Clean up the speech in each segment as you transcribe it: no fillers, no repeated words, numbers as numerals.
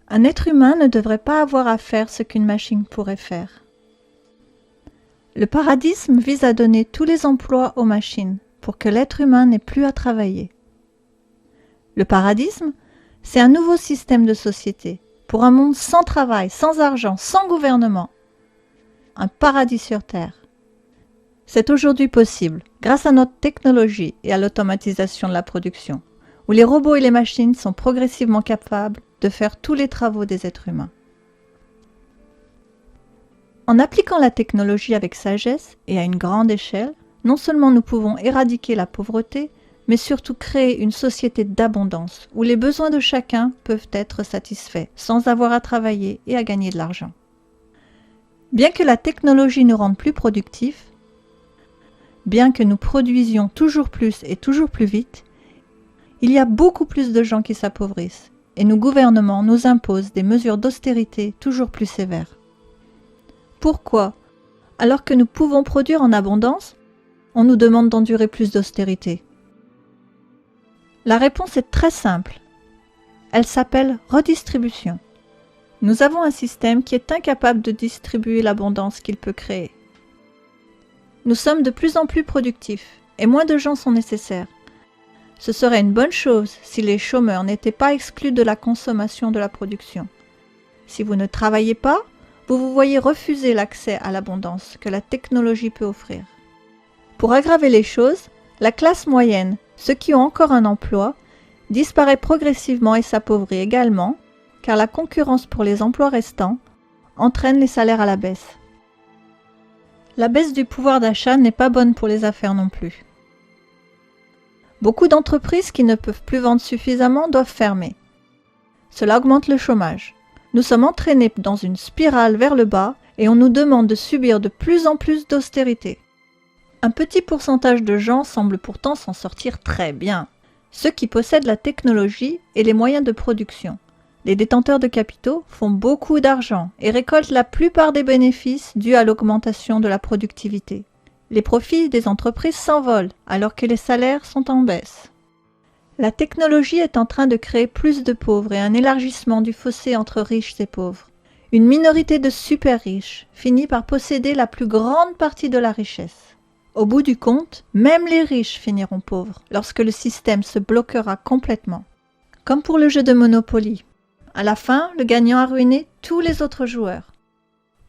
Un être humain ne devrait pas avoir à faire ce qu'une machine pourrait faire. Le paradisme vise à donner tous les emplois aux machines pour que l'être humain n'ait plus à travailler. Le paradisme, c'est un nouveau système de société pour un monde sans travail, sans argent, sans gouvernement. Un paradis sur Terre. C'est aujourd'hui possible grâce à notre technologie et à l'automatisation de la production, où les robots et les machines sont progressivement capables de faire tous les travaux des êtres humains. En appliquant la technologie avec sagesse et à une grande échelle, non seulement nous pouvons éradiquer la pauvreté, mais surtout créer une société d'abondance où les besoins de chacun peuvent être satisfaits sans avoir à travailler et à gagner de l'argent. Bien que la technologie nous rende plus productifs, bien que nous produisions toujours plus et toujours plus vite, il y a beaucoup plus de gens qui s'appauvrissent et nos gouvernements nous imposent des mesures d'austérité toujours plus sévères. Pourquoi, alors que nous pouvons produire en abondance, on nous demande d'endurer plus d'austérité? La réponse est très simple. Elle s'appelle redistribution. Nous avons un système qui est incapable de distribuer l'abondance qu'il peut créer. Nous sommes de plus en plus productifs et moins de gens sont nécessaires. Ce serait une bonne chose si les chômeurs n'étaient pas exclus de la consommation de la production. Si vous ne travaillez pas, vous vous voyez refuser l'accès à l'abondance que la technologie peut offrir. Pour aggraver les choses, la classe moyenne, ceux qui ont encore un emploi, disparaît progressivement et s'appauvrit également, car la concurrence pour les emplois restants entraîne les salaires à la baisse. La baisse du pouvoir d'achat n'est pas bonne pour les affaires non plus. Beaucoup d'entreprises qui ne peuvent plus vendre suffisamment doivent fermer. Cela augmente le chômage. Nous sommes entraînés dans une spirale vers le bas et on nous demande de subir de plus en plus d'austérité. Un petit pourcentage de gens semble pourtant s'en sortir très bien. Ceux qui possèdent la technologie et les moyens de production. Les détenteurs de capitaux font beaucoup d'argent et récoltent la plupart des bénéfices dus à l'augmentation de la productivité. Les profits des entreprises s'envolent alors que les salaires sont en baisse. La technologie est en train de créer plus de pauvres et un élargissement du fossé entre riches et pauvres. Une minorité de super riches finit par posséder la plus grande partie de la richesse. Au bout du compte, même les riches finiront pauvres lorsque le système se bloquera complètement. Comme pour le jeu de Monopoly. À la fin, le gagnant a ruiné tous les autres joueurs.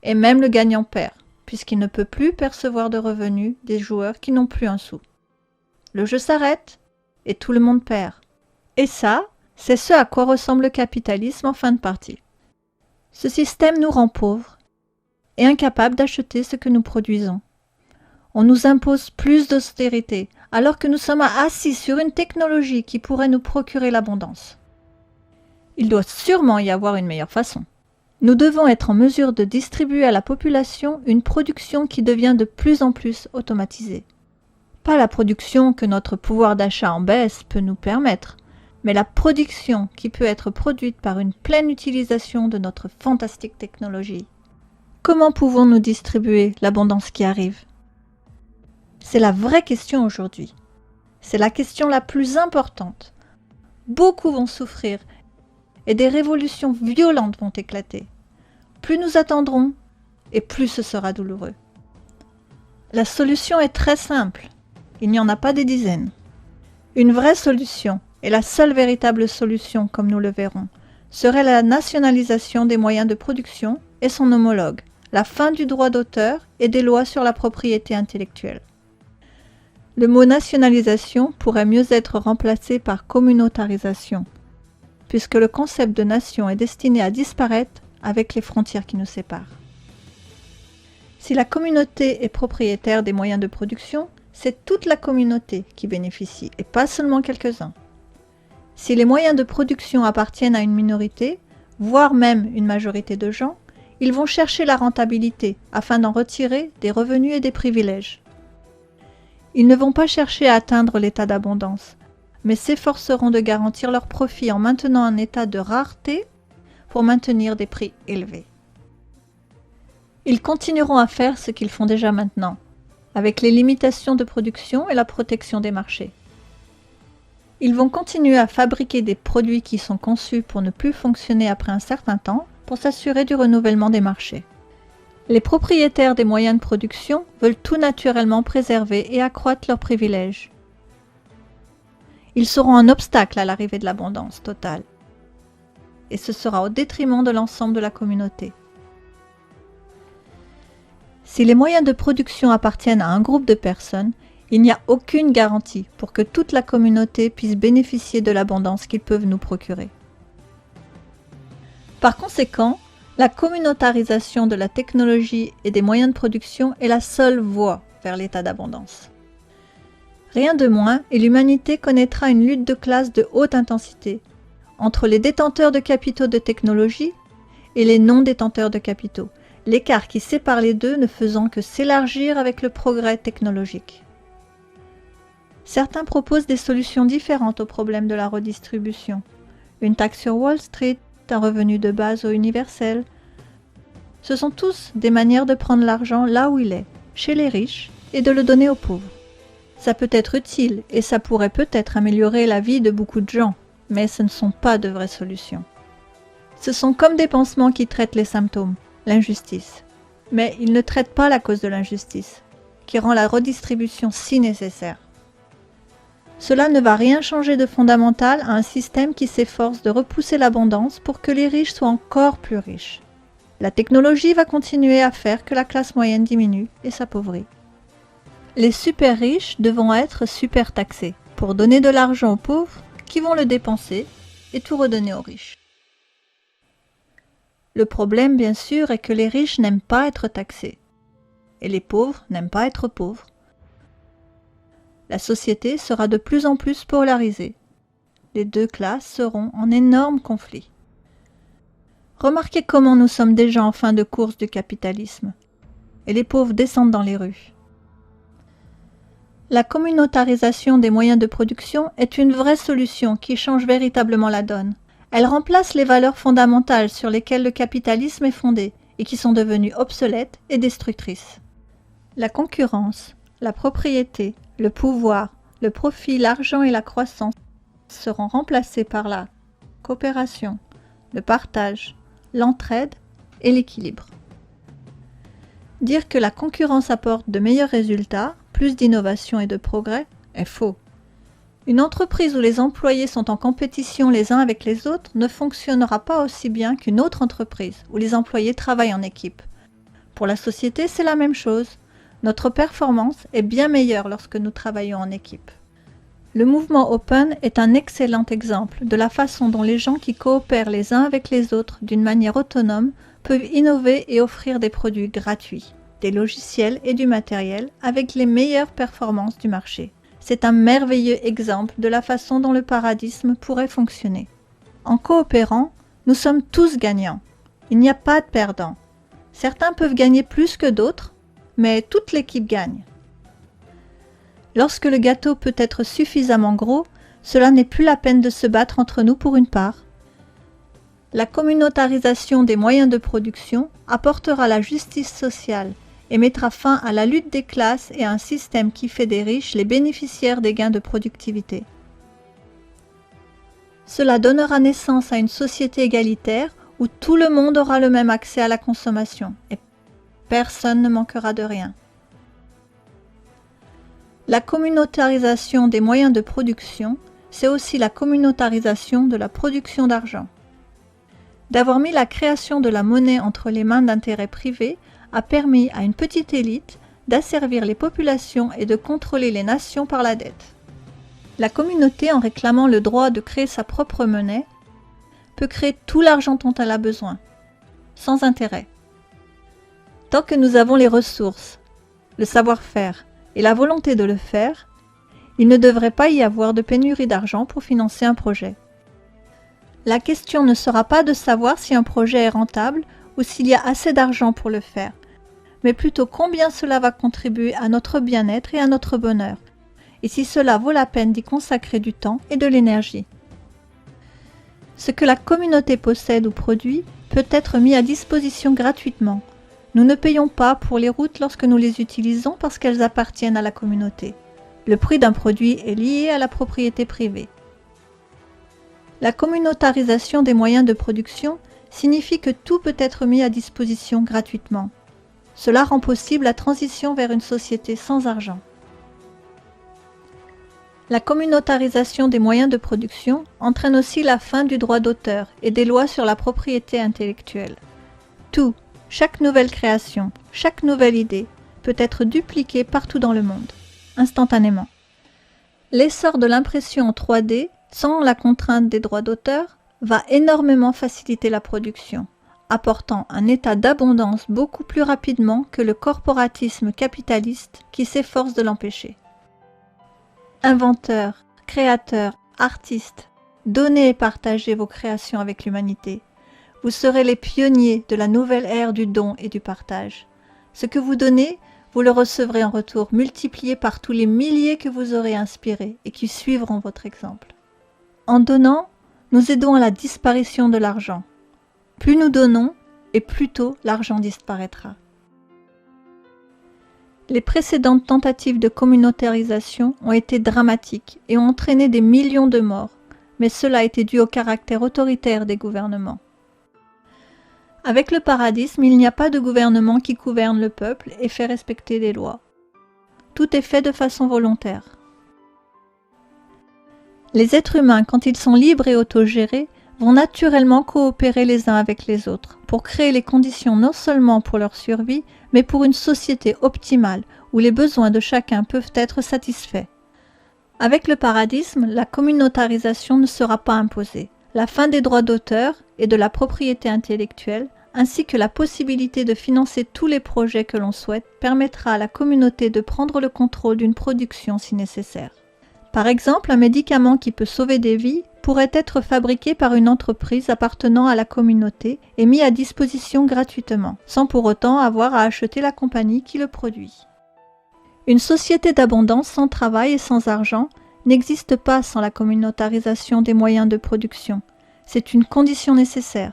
Et même le gagnant perd, puisqu'il ne peut plus percevoir de revenus des joueurs qui n'ont plus un sou. Le jeu s'arrête et tout le monde perd. Et ça, c'est ce à quoi ressemble le capitalisme en fin de partie. Ce système nous rend pauvres et incapables d'acheter ce que nous produisons. On nous impose plus d'austérité, alors que nous sommes assis sur une technologie qui pourrait nous procurer l'abondance. Il doit sûrement y avoir une meilleure façon. Nous devons être en mesure de distribuer à la population une production qui devient de plus en plus automatisée. Pas la production que notre pouvoir d'achat en baisse peut nous permettre, mais la production qui peut être produite par une pleine utilisation de notre fantastique technologie. Comment pouvons-nous distribuer l'abondance qui arrive? C'est la vraie question aujourd'hui. C'est la question la plus importante. Beaucoup vont souffrir et des révolutions violentes vont éclater. Plus nous attendrons et plus ce sera douloureux. La solution est très simple. Il n'y en a pas des dizaines. Une vraie solution, et la seule véritable solution comme nous le verrons, serait la nationalisation des moyens de production et son homologue, la fin du droit d'auteur et des lois sur la propriété intellectuelle. Le mot nationalisation pourrait mieux être remplacé par communautarisation, puisque le concept de nation est destiné à disparaître avec les frontières qui nous séparent. Si la communauté est propriétaire des moyens de production, c'est toute la communauté qui bénéficie, et pas seulement quelques-uns. Si les moyens de production appartiennent à une minorité, voire même une majorité de gens, ils vont chercher la rentabilité afin d'en retirer des revenus et des privilèges. Ils ne vont pas chercher à atteindre l'état d'abondance, mais s'efforceront de garantir leur profit en maintenant un état de rareté pour maintenir des prix élevés. Ils continueront à faire ce qu'ils font déjà maintenant, avec les limitations de production et la protection des marchés. Ils vont continuer à fabriquer des produits qui sont conçus pour ne plus fonctionner après un certain temps pour s'assurer du renouvellement des marchés. Les propriétaires des moyens de production veulent tout naturellement préserver et accroître leurs privilèges. Ils seront un obstacle à l'arrivée de l'abondance totale. Et ce sera au détriment de l'ensemble de la communauté. Si les moyens de production appartiennent à un groupe de personnes, il n'y a aucune garantie pour que toute la communauté puisse bénéficier de l'abondance qu'ils peuvent nous procurer. Par conséquent, la communautarisation de la technologie et des moyens de production est la seule voie vers l'état d'abondance. Rien de moins, et l'humanité connaîtra une lutte de classe de haute intensité entre les détenteurs de capitaux de technologie et les non-détenteurs de capitaux, l'écart qui sépare les deux ne faisant que s'élargir avec le progrès technologique. Certains proposent des solutions différentes au problème de la redistribution. Une taxe sur Wall Street, un revenu de base ou universel. Ce sont tous des manières de prendre l'argent là où il est, chez les riches, et de le donner aux pauvres. Ça peut être utile et ça pourrait peut-être améliorer la vie de beaucoup de gens, mais ce ne sont pas de vraies solutions. Ce sont comme des pansements qui traitent les symptômes, l'injustice. Mais ils ne traitent pas la cause de l'injustice, qui rend la redistribution si nécessaire. Cela ne va rien changer de fondamental à un système qui s'efforce de repousser l'abondance pour que les riches soient encore plus riches. La technologie va continuer à faire que la classe moyenne diminue et s'appauvrit. Les super riches devront être super taxés pour donner de l'argent aux pauvres qui vont le dépenser et tout redonner aux riches. Le problème, bien sûr, est que les riches n'aiment pas être taxés et les pauvres n'aiment pas être pauvres. La société sera de plus en plus polarisée. Les deux classes seront en énorme conflit. Remarquez comment nous sommes déjà en fin de course du capitalisme, et les pauvres descendent dans les rues. La communautarisation des moyens de production est une vraie solution qui change véritablement la donne. Elle remplace les valeurs fondamentales sur lesquelles le capitalisme est fondé et qui sont devenues obsolètes et destructrices. La concurrence, la propriété, le pouvoir, le profit, l'argent et la croissance seront remplacés par la coopération, le partage, l'entraide et l'équilibre. Dire que la concurrence apporte de meilleurs résultats, plus d'innovation et de progrès, est faux. Une entreprise où les employés sont en compétition les uns avec les autres ne fonctionnera pas aussi bien qu'une autre entreprise où les employés travaillent en équipe. Pour la société, c'est la même chose. Notre performance est bien meilleure lorsque nous travaillons en équipe. Le mouvement Open est un excellent exemple de la façon dont les gens qui coopèrent les uns avec les autres d'une manière autonome peuvent innover et offrir des produits gratuits, des logiciels et du matériel avec les meilleures performances du marché. C'est un merveilleux exemple de la façon dont le paradigme pourrait fonctionner. En coopérant, nous sommes tous gagnants. Il n'y a pas de perdants. Certains peuvent gagner plus que d'autres, mais toute l'équipe gagne. Lorsque le gâteau peut être suffisamment gros, cela n'est plus la peine de se battre entre nous pour une part. La communautarisation des moyens de production apportera la justice sociale et mettra fin à la lutte des classes et à un système qui fait des riches les bénéficiaires des gains de productivité. Cela donnera naissance à une société égalitaire où tout le monde aura le même accès à la consommation et personne ne manquera de rien. La communautarisation des moyens de production, c'est aussi la communautarisation de la production d'argent. D'avoir mis la création de la monnaie entre les mains d'intérêts privés a permis à une petite élite d'asservir les populations et de contrôler les nations par la dette. La communauté, en réclamant le droit de créer sa propre monnaie, peut créer tout l'argent dont elle a besoin, sans intérêt. Tant que nous avons les ressources, le savoir-faire et la volonté de le faire, il ne devrait pas y avoir de pénurie d'argent pour financer un projet. La question ne sera pas de savoir si un projet est rentable ou s'il y a assez d'argent pour le faire, mais plutôt combien cela va contribuer à notre bien-être et à notre bonheur, et si cela vaut la peine d'y consacrer du temps et de l'énergie. Ce que la communauté possède ou produit peut être mis à disposition gratuitement. Nous ne payons pas pour les routes lorsque nous les utilisons parce qu'elles appartiennent à la communauté. Le prix d'un produit est lié à la propriété privée. La communautarisation des moyens de production signifie que tout peut être mis à disposition gratuitement. Cela rend possible la transition vers une société sans argent. La communautarisation des moyens de production entraîne aussi la fin du droit d'auteur et des lois sur la propriété intellectuelle. Tout, chaque nouvelle création, chaque nouvelle idée peut être dupliquée partout dans le monde, instantanément. L'essor de l'impression en 3D, sans la contrainte des droits d'auteur, va énormément faciliter la production, apportant un état d'abondance beaucoup plus rapidement que le corporatisme capitaliste qui s'efforce de l'empêcher. Inventeurs, créateurs, artistes, donnez et partagez vos créations avec l'humanité. Vous serez les pionniers de la nouvelle ère du don et du partage. Ce que vous donnez, vous le recevrez en retour, multiplié par tous les milliers que vous aurez inspirés et qui suivront votre exemple. En donnant, nous aidons à la disparition de l'argent. Plus nous donnons, et plus tôt l'argent disparaîtra. Les précédentes tentatives de communautarisation ont été dramatiques et ont entraîné des millions de morts, mais cela a été dû au caractère autoritaire des gouvernements. Avec le paradisme, il n'y a pas de gouvernement qui gouverne le peuple et fait respecter des lois. Tout est fait de façon volontaire. Les êtres humains, quand ils sont libres et autogérés, vont naturellement coopérer les uns avec les autres pour créer les conditions non seulement pour leur survie, mais pour une société optimale où les besoins de chacun peuvent être satisfaits. Avec le paradisme, la communautarisation ne sera pas imposée. La fin des droits d'auteur et de la propriété intellectuelle, ainsi que la possibilité de financer tous les projets que l'on souhaite, permettra à la communauté de prendre le contrôle d'une production si nécessaire. Par exemple, un médicament qui peut sauver des vies pourrait être fabriqué par une entreprise appartenant à la communauté et mis à disposition gratuitement, sans pour autant avoir à acheter la compagnie qui le produit. Une société d'abondance sans travail et sans argent n'existe pas sans la communautarisation des moyens de production. C'est une condition nécessaire.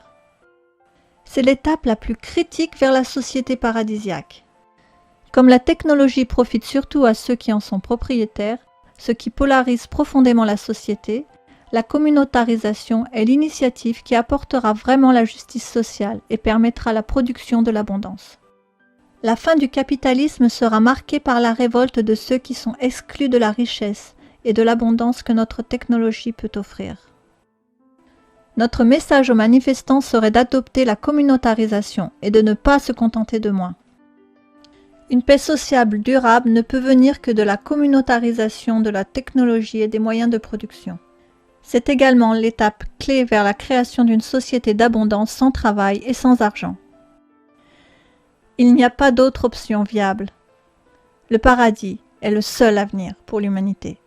C'est l'étape la plus critique vers la société paradisiaque. Comme la technologie profite surtout à ceux qui en sont propriétaires, ce qui polarise profondément la société, la communautarisation est l'initiative qui apportera vraiment la justice sociale et permettra la production de l'abondance. La fin du capitalisme sera marquée par la révolte de ceux qui sont exclus de la richesse et de l'abondance que notre technologie peut offrir. Notre message aux manifestants serait d'adopter la communautarisation et de ne pas se contenter de moins. Une paix sociale durable ne peut venir que de la communautarisation de la technologie et des moyens de production. C'est également l'étape clé vers la création d'une société d'abondance sans travail et sans argent. Il n'y a pas d'autre option viable. Le paradis est le seul avenir pour l'humanité.